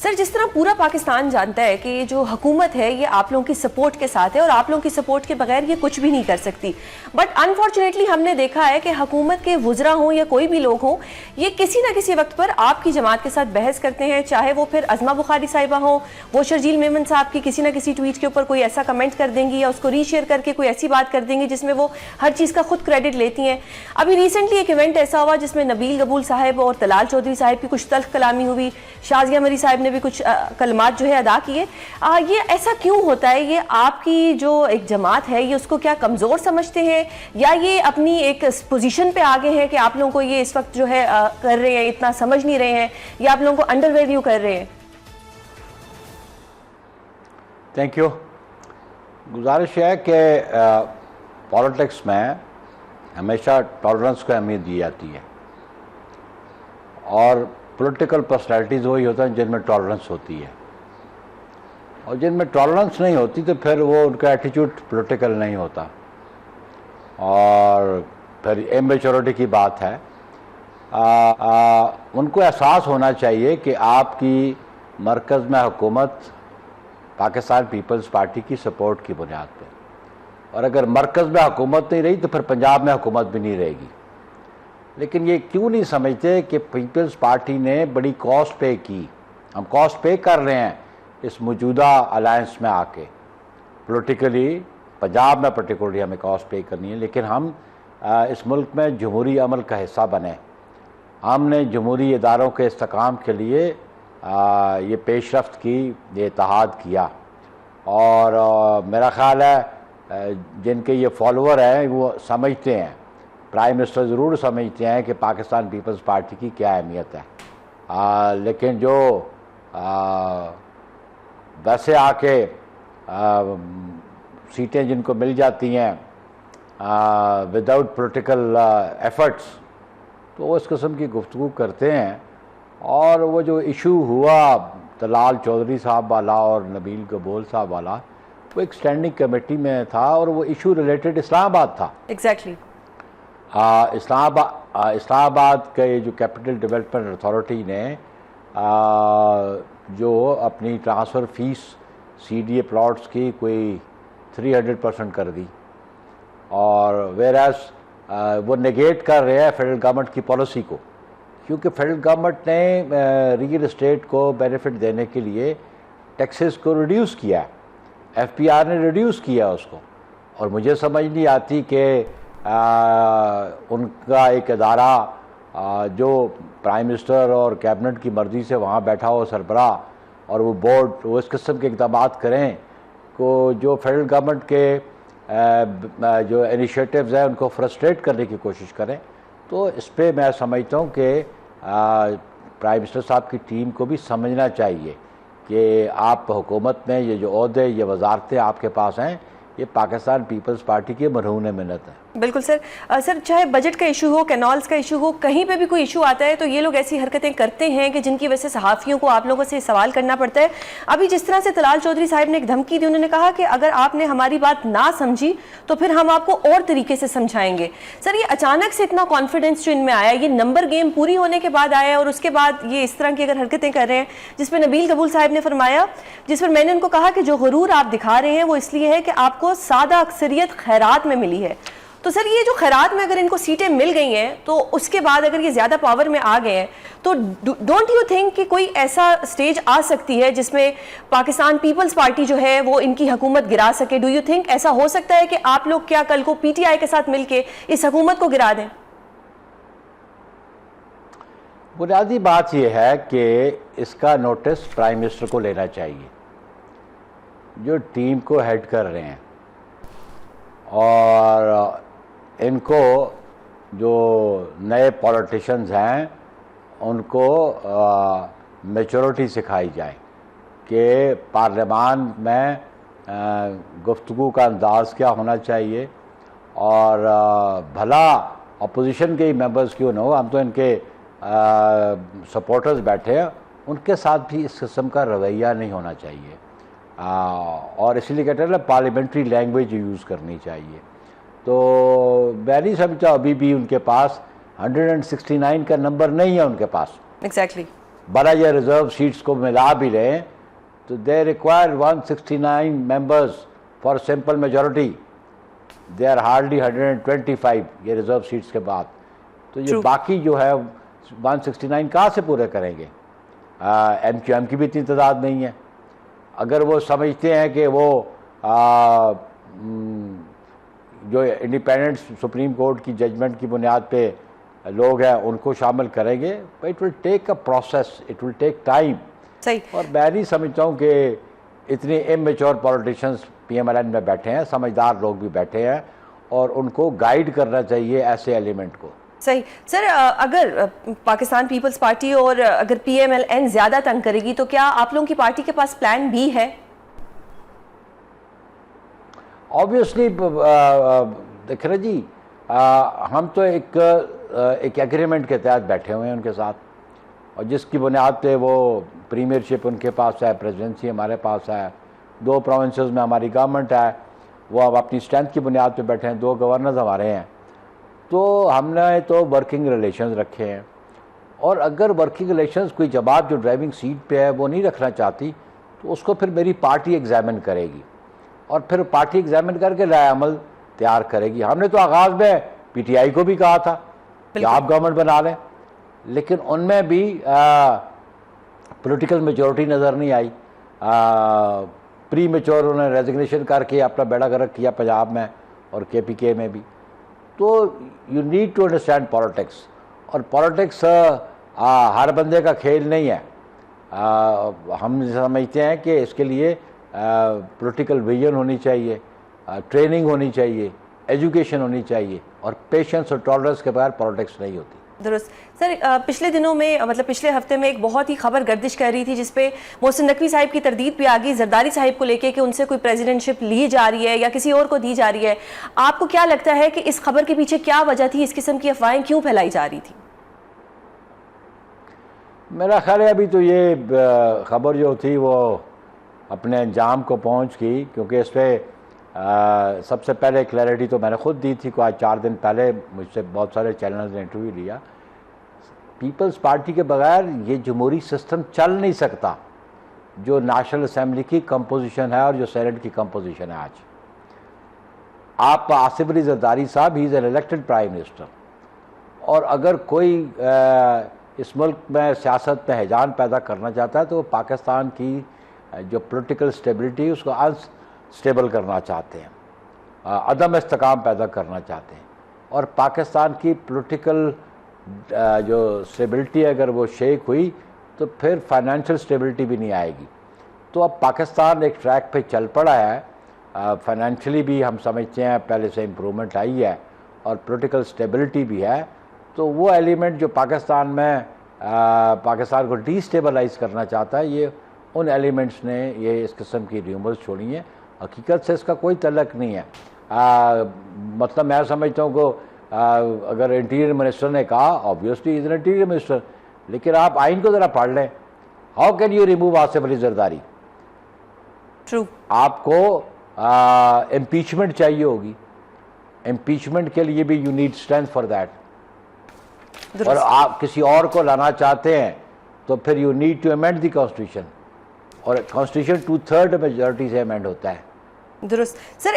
Sir, जिस तरह पूरा पाकिस्तान जानता है कि ये जो हुकूमत है ये आप लोगों की सपोर्ट के साथ है और आप लोगों की सपोर्ट के बगैर ये कुछ भी नहीं कर सकती, बट अनफॉर्चुनेटली हमने देखा है कि हुकूमत के वुज़रा हों या कोई भी लोग हों, ये किसी ना किसी वक्त पर आपकी जमात के साथ बहस करते हैं, चाहे वो फिर अज़मा बुखारी साहिबा हो, वो शर्जील मेमन साहब की किसी ना किसी ट्वीट के ऊपर कोई ऐसा कमेंट कर देंगी या उसको रीशेयर करके कोई ऐसी बात कर देंगी जिसमें वो हर चीज़ का खुद क्रेडिट लेती हैं। अभी रिसेंटली एक इवेंट ऐसा हुआ जिसमें नबील कबूल साहब और तलाल चौधरी साहब की कुछ तल्ख कलामी हुई, शाजिया मरी साहब ने भी कुछ कलमात जो है अदा किए। ये ऐसा क्यों होता है? ये आपकी जो एक जमात है ये उसको क्या कमज़ोर समझते हैं या ये अपनी एक पोजीशन पे आगे हैं कि आप लोगों को ये इस वक्त जो है कर रहे हैं, इतना समझ नहीं रहे हैं या आप लोगों को अंडर वैल्यू कर रहे हैं? Thank you. गुजारिश है कि पॉलिटिक्स में हमेशा टॉलरेंस को अहमियत दी जाती है और पॉलिटिकल पर्सनैलिटीज़ वही होता है जिनमें टॉलरेंस होती है, और जिनमें टॉलरेंस नहीं होती तो फिर वो उनका एटीट्यूड पॉलिटिकल नहीं होता और फिर इमेच्योरिटी की बात है। उनको एहसास होना चाहिए कि आपकी मरकज़ में हुकूमत पाकिस्तान पीपल्स पार्टी की सपोर्ट की बुनियाद पर, और अगर मरकज़ में हुकूमत नहीं रही तो फिर पंजाब में हुकूमत भी नहीं रहेगी। लेकिन ये क्यों नहीं समझते कि पीपल्स पार्टी ने बड़ी कॉस्ट पे की, हम कॉस्ट पे कर रहे हैं इस मौजूदा अलायंस में आके, पॉलिटिकली पंजाब में पर्टिकुलरली हमें कॉस्ट पे करनी है, लेकिन हम इस मुल्क में जमहूरी अमल का हिस्सा बने, हमने जमहूरी इदारों के इस्तेकाम के लिए ये पेशरफ्त की, ये इत्तेहाद किया, और मेरा ख़्याल है जिनके ये फॉलोअर हैं वो समझते हैं, प्राइम मिनिस्टर ज़रूर समझते हैं कि पाकिस्तान पीपल्स पार्टी की क्या अहमियत है। लेकिन जो वैसे आके सीटें जिनको मिल जाती हैं विदाउट पॉलिटिकल एफर्ट्स, तो वो इस किस्म की गुफ्तगू करते हैं। और वो जो इशू हुआ तलाल चौधरी साहब वाला और नबील कबूल साहब वाला, वो एक स्टैंडिंग कमेटी में था और वो इशू रिलेटेड इस्लामाबाद था। एग्जैक्टली। इस्लामाबाद के जो कैपिटल डेवलपमेंट अथॉरिटी ने जो अपनी ट्रांसफ़र फीस CDA प्लॉट्स की कोई 300% कर दी, और वेरास वो नेगेट कर रहे हैं फेडरल गवर्नमेंट की पॉलिसी को, क्योंकि फेडरल गवर्नमेंट ने रियल एस्टेट को बेनिफिट देने के लिए टैक्सेस को रिड्यूस किया, FPR ने रिड्यूस किया उसको। और मुझे समझ नहीं आती कि उनका एक अदारा जो प्राइम मिनिस्टर और कैबिनेट की मर्ज़ी से वहाँ बैठा हो सरबरा, और वो बोर्ड वो इस किस्म के इक़दाम करें को जो फेडरल गवर्नमेंट के जो इनिशिएटिव्स हैं उनको फ्रस्ट्रेट करने की कोशिश करें। तो इस पर मैं समझता हूँ कि प्राइम मिनिस्टर साहब की टीम को भी समझना चाहिए कि आप हुकूमत में ये जो ओहदे, ये वजारतें आपके पास हैं, ये पाकिस्तान पीपल्स पार्टी की मरहून मिन्नत है। बिल्कुल सर। सर, चाहे बजट का इशू हो, कैनाल्स का इशू हो, कहीं पे भी कोई इशू आता है तो ये लोग ऐसी हरकतें करते हैं कि जिनकी वजह से सहाफ़ियों को आप लोगों से सवाल करना पड़ता है। अभी जिस तरह से तलाल चौधरी साहब ने एक धमकी दी, उन्होंने कहा कि अगर आपने हमारी बात ना समझी तो फिर हम आपको और तरीके से समझाएंगे। सर, ये अचानक से इतना कॉन्फिडेंस जो इनमें आया, ये नंबर गेम पूरी होने के बाद आया और उसके बाद ये इस तरह की अगर हरकतें कर रहे हैं, जिस पर नबील कबूल साहब ने फरमाया, जिस पर मैंने उनको कहा कि जो गुरूर आप दिखा रहे हैं वो इसलिए है कि आपको सादा अक्सरियत खैरात में मिली है। तो सर, ये जो खैरात में अगर इनको सीटें मिल गई हैं तो उसके बाद अगर ये ज़्यादा पावर में आ गए हैं तो डोंट यू थिंक कि कोई ऐसा स्टेज आ सकती है जिसमें पाकिस्तान पीपल्स पार्टी जो है वो इनकी हुकूमत गिरा सके? डू यू थिंक ऐसा हो सकता है कि आप लोग क्या कल को PTI के साथ मिलके इस हुकूमत को गिरा दें? बुनियादी बात यह है कि इसका नोटिस प्राइम मिनिस्टर को लेना चाहिए, जो टीम को हेड कर रहे हैं, और इनको जो नए पॉलिटिशियंस हैं उनको मैच्योरिटी सिखाई जाए कि पार्लियामान में गुफ्तगू का अंदाज़ क्या होना चाहिए, और भला अपोजिशन के ही मेंबर्स क्यों न हो, हम तो इनके सपोर्टर्स बैठे हैं, उनके साथ भी इस किस्म का रवैया नहीं होना चाहिए, और इसीलिए कहते हैं ना पार्लियामेंट्री लैंग्वेज यूज़ करनी चाहिए। तो मैं नहीं समझता अभी भी उनके पास 169 का नंबर नहीं है उनके पास। एग्जैक्टली। 12 या रिजर्व सीट्स को मिला भी लें तो they require 169 members for simple majority, they are hardly 125 ये रिजर्व सीट्स के बाद। तो ये बाकी जो है 169 कहाँ से पूरे करेंगे? MQM की भी इतनी तादाद नहीं है। अगर वो समझते हैं कि वो जो इंडिपेंडेंट सुप्रीम कोर्ट की जजमेंट की बुनियाद पे लोग हैं उनको शामिल करेंगे, it will take a process, it will take time. सही। और मैं नहीं समझता हूँ कि इतने इमेच्योर पॉलिटिशियंस PMLN में बैठे हैं, समझदार लोग भी बैठे हैं और उनको गाइड करना चाहिए ऐसे एलिमेंट को। सही। सर, अगर पाकिस्तान पीपल्स पार्टी और अगर PMLN ज़्यादा तंग करेगी तो क्या आप लोगों की पार्टी के पास प्लान B है? ऑब्वियसली देख रहे जी, हम तो एक एग्रीमेंट के तहत बैठे हुए हैं उनके साथ, और जिसकी बुनियाद पे वो प्रीमियरशिप उनके पास है, प्रेसिडेंसी हमारे पास है, 2 प्रोविंसेस में हमारी गवर्नमेंट है, वो अब अपनी स्ट्रेंथ की बुनियाद पे बैठे हैं, 2 गवर्नर्स हमारे हैं। तो हमने तो वर्किंग रिलेशंस रखे हैं, और अगर वर्किंग रिलेशंस कोई जमात जो ड्राइविंग सीट पे है वो नहीं रखना चाहती तो उसको फिर मेरी पार्टी एग्जामिन करेगी, और फिर पार्टी एग्जामिन करके राय अमल तैयार करेगी। हमने तो आगाज़ में PTI को भी कहा था कि आप गवर्नमेंट बना लें, लेकिन उनमें भी पॉलिटिकल मेजॉरिटी नज़र नहीं आई। प्री मेच्योर उन्होंने रेजिग्नेशन करके अपना बेड़ा गर्क किया पंजाब में और KPK में भी। तो you need to understand politics, और पॉलिटिक्स हर बंदे का खेल नहीं है। हम समझते हैं कि इसके लिए पॉलिटिकल विजन होनी चाहिए, ट्रेनिंग होनी चाहिए, एजुकेशन होनी चाहिए, और पेशेंस और टॉलरेंस के बगैर पॉलिटिक्स नहीं होती। दुरुस्त। सर, पिछले दिनों में मतलब पिछले हफ्ते में एक बहुत ही खबर गर्दिश कर रही थी जिसपे मोहसिन नकवी साहब की तरदीद भी आ गई जरदारी साहब को लेके कि उनसे कोई प्रेसिडेंटशिप ली जा रही है या किसी और को दी जा रही है। आपको क्या लगता है कि इस खबर के पीछे क्या वजह थी? इस किस्म की अफवाहें क्यों फैलाई जा रही थी? मेरा ख्याल है अभी तो ये खबर जो थी वो अपने अंजाम को पहुंच गई, क्योंकि इस पर सबसे पहले क्लैरिटी तो मैंने खुद दी थी को आज 4 दिन पहले मुझसे बहुत सारे चैनल्स ने इंटरव्यू लिया। पीपल्स पार्टी के बगैर ये जमहूरी सिस्टम चल नहीं सकता, जो नेशनल असेंबली की कंपोजिशन है और जो सेनेट की कंपोजिशन है। आज आप आसिफ अली जरदारी साहब, he is an elected prime minister, और अगर कोई इस मुल्क में सियासत में हैजान पैदा करना चाहता है तो वो पाकिस्तान की जो पॉलिटिकल स्टेबिलिटी उसको अनस्टेबल करना चाहते हैं, अदम इस्तेकाम पैदा करना चाहते हैं। और पाकिस्तान की पॉलिटिकल जो स्टेबिलिटी अगर वो शेक हुई तो फिर फाइनेंशियल स्टेबिलिटी भी नहीं आएगी। तो अब पाकिस्तान एक ट्रैक पे चल पड़ा है, फाइनेंशियली भी हम समझते हैं पहले से इम्प्रूवमेंट आई है, और पॉलिटिकल स्टेबिलिटी भी है। तो वो एलिमेंट जो पाकिस्तान में पाकिस्तान को डिस्टेबलाइज करना चाहता है, ये उन एलिमेंट्स ने ये इस किस्म की र्यूमर्स छोड़ी हैं। हकीकत से इसका कोई तल्लक नहीं है। मतलब मैं समझता हूँ कि अगर इंटीरियर मिनिस्टर ने कहा, obviously is an interior minister, लेकिन आप आइन को ज़रा पढ़ लें। How can you remove Asif Ali Zardari? True. आपको इम्पीचमेंट चाहिए होगी, इम्पीचमेंट के लिए भी you need strength for that. और आप किसी और को लाना चाहते हैं तो फिर you need to amend the constitution, और कॉन्स्टिट्यूशन 2/3 मेजॉरिटी से अमेंड होता है। दुरुस्त। सर,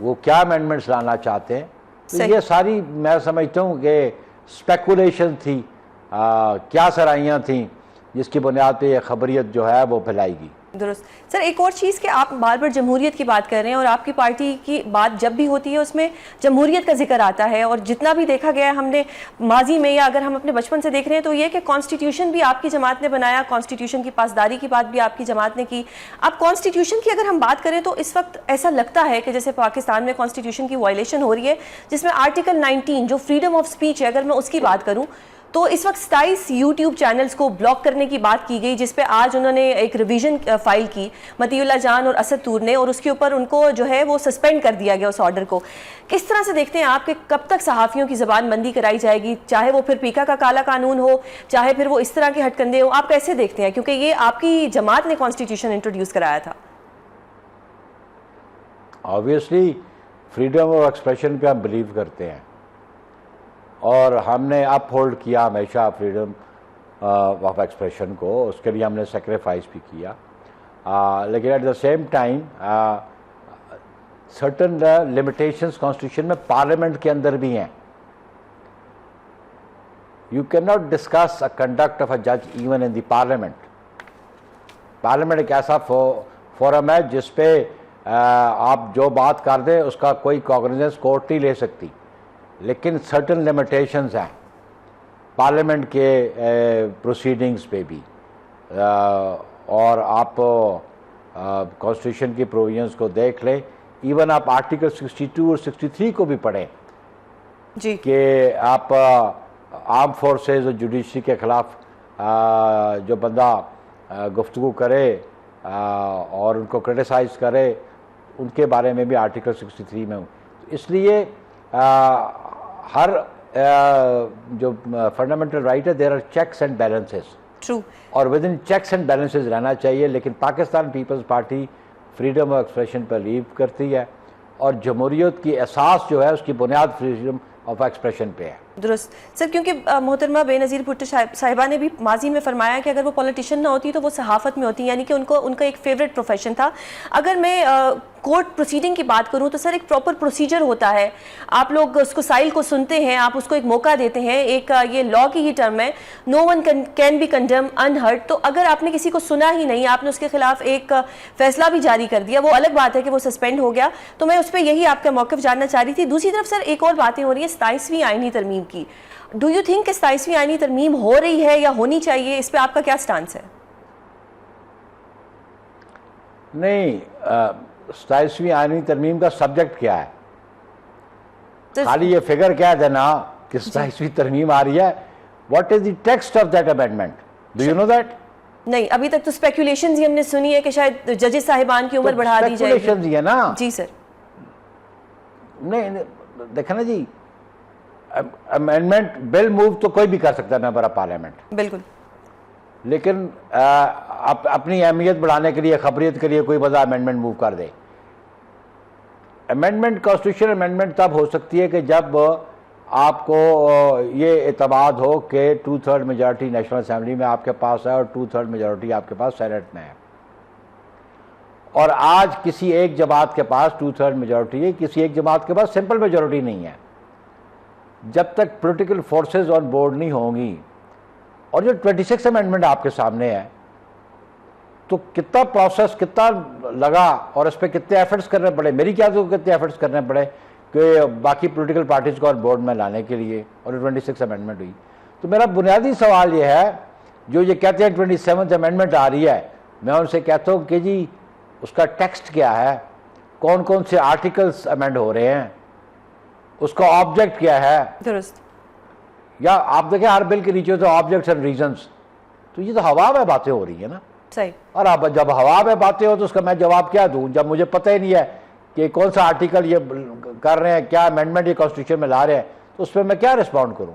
वो क्या अमेंडमेंट्स लाना चाहते हैं, तो ये सारी मैं समझता हूँ कि स्पेकुलेशन थी, क्या सराहियाँ थी जिसकी बुनियाद पे ये खबरियत जो है वो फैलाएगी। दुरुस्त। सर, एक और चीज़ कि आप बार बार जमहूरियत की बात कर रहे हैं, और आपकी पार्टी की बात जब भी होती है उसमें जमहूरियत का जिक्र आता है, और जितना भी देखा गया है हमने माजी में या अगर हम अपने बचपन से देख रहे हैं तो ये कि कॉन्स्टिट्यूशन भी आपकी जमात ने बनाया, कॉन्स्टिट्यूशन की पासदारी की बात भी आपकी जमात ने की। अब कॉन्स्टिट्यूशन की अगर हम बात करें तो इस वक्त ऐसा लगता है कि जैसे पाकिस्तान में कॉन्स्टिट्यूशन की वायलेशन हो रही है, जिसमें आर्टिकल 19 जो फ्रीडम ऑफ स्पीच है, अगर मैं उसकी बात करूँ तो इस वक्त 27 यूट्यूब चैनल्स को ब्लॉक करने की बात की गई, जिसपे आज उन्होंने एक रिवीजन फाइल की मतीउल्लाह जान और असद तूर ने, और उसके ऊपर उनको जो है वो सस्पेंड कर दिया गया उस ऑर्डर को। किस तरह से देखते हैं आप कि कब तक सहाफ़ियों की ज़बान बंदी कराई जाएगी, चाहे वो फिर पीका का काला कानून हो, चाहे फिर वो इस तरह के हटकंदे हो? आप कैसे देखते हैं, क्योंकि ये आपकी जमात ने कॉन्स्टिट्यूशन इंट्रोड्यूस कराया था? ऑब्वियसली फ्रीडम ऑफ एक्सप्रेशन पे हम बिलीव करते हैं, और हमने अप होल्ड किया हमेशा फ्रीडम ऑफ एक्सप्रेशन को, उसके लिए हमने सेक्रीफाइस भी किया, लेकिन at the same time certain limitations constitution में पार्लियामेंट के अंदर भी हैं. You can not discuss a conduct of a जज even in the parliament. Parliament एक ऐसा फोरम है जिसपे आप जो बात कर दें उसका कोई कॉग्निजेंस कोर्ट नहीं ले सकती, लेकिन सर्टन लिमिटेशंस हैं पार्लियामेंट के प्रोसीडिंग्स पे भी. और आप कॉन्स्टिट्यूशन की प्रोविजंस को देख लें, इवन आप आर्टिकल 62 और 63 को भी पढ़ें जी कि आप आर्म फोर्सेस और जुडिशरी के खिलाफ जो बंदा गुफ्तगू करे और उनको क्रिटिसाइज करे, उनके बारे में भी आर्टिकल 63 में. इसलिए हर जो फंडामेंटल राइट है, there are checks and balances. True. और within checks and balances रहना चाहिए. लेकिन Pakistan people's party freedom of expression पर लीव करती है और जमहूरियत की एहसास जो है उसकी बुनियाद फ्रीडम ऑफ एक्सप्रेशन पे है. दुरुस्त सर, क्योंकि मोहतरमा बेनज़ीर भुट्टो साहिबा ने भी माजी में फरमाया कि अगर वो पॉलिटिशियन ना होती तो वो सहाफ़त में होती, यानी कि उनका एक फेवरेट प्रोफेशन था. अगर मैं कोर्ट प्रोसीडिंग की बात करूं तो सर एक प्रॉपर प्रोसीजर होता है. आप लोग उसको साइल को सुनते हैं, आप उसको एक मौका देते हैं. एक ये लॉ की ही टर्म है, no one can be condemn unheard. तो अगर आपने किसी को सुना ही नहीं, आपने उसके खिलाफ एक फैसला भी जारी कर दिया, वो अलग बात है कि वो सस्पेंड हो गया. तो मैं उस पर यही आपका मौक़िफ़ जानना चाह रही थी. दूसरी तरफ सर एक और बातें हो रही है 27वीं आईनी तरमीम की. डू यू थिंक 27वीं आईनी तरमीम हो रही है या होनी चाहिए? इस पर आपका क्या स्टांस है? नहीं, 27वीं आईनी तरमीम का सब्जेक्ट क्या है? खाली ये फिगर क्या देना कि 27वीं तरमीम आ रही है. What is the text of that amendment? Do you know that? नहीं, अभी तक तो स्पेकुलेशंस ही हमने सुनी है कि शायद जजेस साहिबान की उम्र बढ़ा दी जाएगी. स्पेकुलेशंस ही है ना. जी सर. नहीं, देखा ना जी, अमेंडमेंट बिल मूव तो कोई भी कर सकता है मेंबर ऑफ पार्लियामेंट. बिल्कुल. लेकिन अपनी अहमियत बढ़ाने के लिए, खबरियत के लिए कोई बड़ा अमेंडमेंट मूव कर दे. अमेंडमेंट, कॉन्स्टिट्यूशन अमेंडमेंट तब हो सकती है कि जब आपको ये एतमाद हो कि 2/3 मेजॉरिटी नेशनल असेंबली में आपके पास है और 2/3 मेजॉरिटी आपके पास सेनेट में है. और आज किसी एक जमात के पास 2/3 मेजॉरिटी है, किसी एक जमात के पास सिंपल मेजॉरिटी नहीं है. जब तक पॉलिटिकल फोर्सेस ऑन बोर्ड नहीं होंगी, और जो 26 अमेंडमेंट आपके सामने है, तो कितना प्रोसेस कितना लगा और इस पर कितने एफर्ट्स करने पड़े. मेरी क्या तो कितने एफर्ट्स करने पड़े कि बाकी पॉलिटिकल पार्टीज को ऑन बोर्ड में लाने के लिए, और 26 अमेंडमेंट हुई. तो मेरा बुनियादी सवाल ये है, जो ये कहते हैं 27th अमेंडमेंट आ रही है, मैं उनसे कहता हूँ कि जी उसका टेक्स्ट क्या है, कौन कौन से आर्टिकल्स अमेंड हो रहे हैं, उसका ऑब्जेक्ट क्या है. दुरुस्त. या आप देखें हर बिल के नीचे तो ऑब्जेक्ट्स एंड रीजंस. तो ये तो हवा में बातें हो रही है ना. सही. और अब जब हवा में बातें हो तो उसका मैं जवाब क्या दूं, जब मुझे पता ही नहीं है कि कौन सा आर्टिकल ये कर रहे हैं, क्या अमेंडमेंट ये कॉन्स्टिट्यूशन में ला रहे हैं, तो उस पर मैं क्या रिस्पॉन्ड करूं.